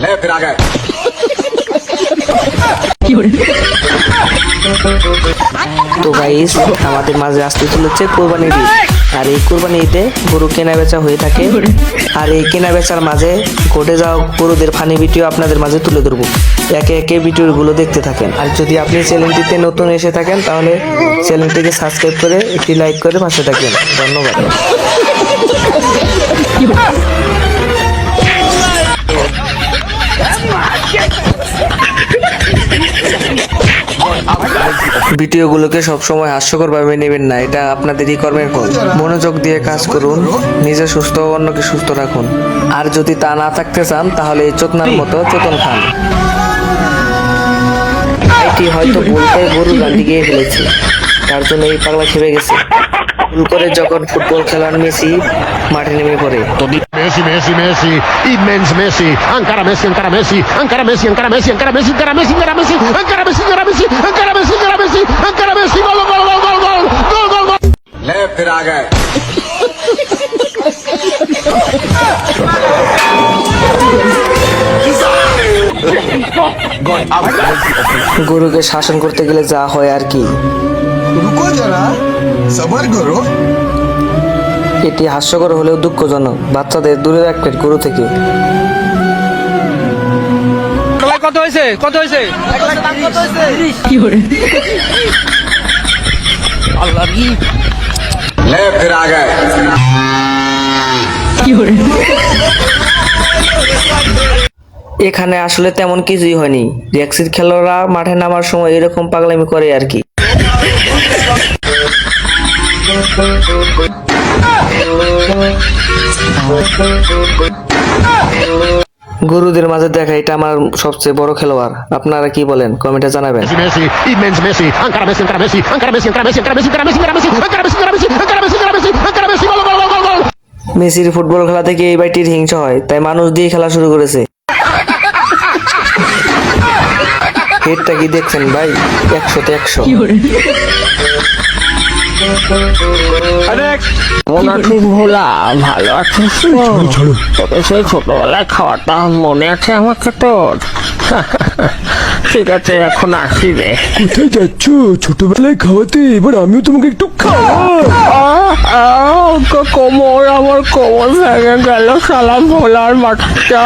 ले फिर आ गए। তো গাইস, আমাদের মাঝে আসতে চলেছে কোরবানির ঈদ। আর এই কোরবানি ঈদে গরু কেনা বেচা হয়ে থাকে। আর এই কেনা বেচার মাঝে ঘটে যাওয়া গরুদের ফানি ভিডিও আপনাদের মাঝে তুলে ধরবো। একে একে ভিডিওগুলো দেখতে থাকেন। আর যদি আপনি চ্যানেলটিতে নতুন এসে থাকেন তাহলে চ্যানেলটিকে সাবস্ক্রাইব করে একটি লাইক করে পাশে থাকবেন। ধন্যবাদ। ভিডিওগুলোকে সবসময় হাস্যকর ভাবে নেবেন না, এটা আপনাদেরই কর্মের ফল। মনোযোগ দিয়ে কাজ করুন, নিজে সুস্থ ও অন্যকে সুস্থ রাখুন। আর যদি তা না থাকতে চান তাহলে এই চোদনার মতো চোদন খান। এটি হয়তো বলতে গরু গান্ডি গিয়ে ফেলেছে, তার জন্য এই পাগলা খেপে গেছে। ভুল করে যখন ফুটবল খেলার মেসি মাঠে নেমে পড়ে। Messi, Messi, Messi, immens Messi, encara Messi, encara Messi, encara Messi, encara Messi, encara Messi, encara Messi, encara Messi, encara Messi, encara Messi, encara Messi, encara Messi, encara Messi, gol, gol, gol, gol, gol, gol, gol, gol. ले फिर आ गए। গরুকে শাসন করতে গেলে যা হয় আর কি। रुको जरा सबर करो। এটি হাস্যকর হলেও দুঃখজনক। বাচ্চাদের দূরে রাখবেন গরু থেকে। কত হয়েছে কত হয়েছে ले फिर आ गए। এখানে আসলে তেমন কিছুই হয়নি। রেক্সির খেলোয়াড়রা মাঠে নামার সময় এরকম পাগলামি করে আর কি। গরুদের মাঝে দেখা এটা আমার সবচেয়ে বড় খেলোয়াড়। আপনারা কি বলেন কমেন্টে জানাবেন। Messi, Messi, immens Messi, encara Messi, encara Messi, encara Messi, encara Messi, encara Messi, encara Messi, encara Messi, encara Messi, encara Messi, encara Messi, encara Messi, encara Messi, gol, gol, gol, gol, gol. মেসির football খেলা থেকে এই বাইটির হিংসা হয়, তাই মানুষ দিয়ে খেলা শুরু করেছে। হেডটা কি দেখছেন ভাই, 100-তে 100। মনে ঠিক ভোলা ভালো আছিস তো? তোকে সেই ছোটবেলায় খাওয়াটা মনে আছে আমাকে তোর? ঠিক আছে এখন আসি রে। কোথায় যাচ্ছ? ছোটবেলায় খাওয়াতে, এবার আমিও তোমাকে একটু কোমর, আমার কোমর ভেঙে গেল শালা ভোলার মাঠটা।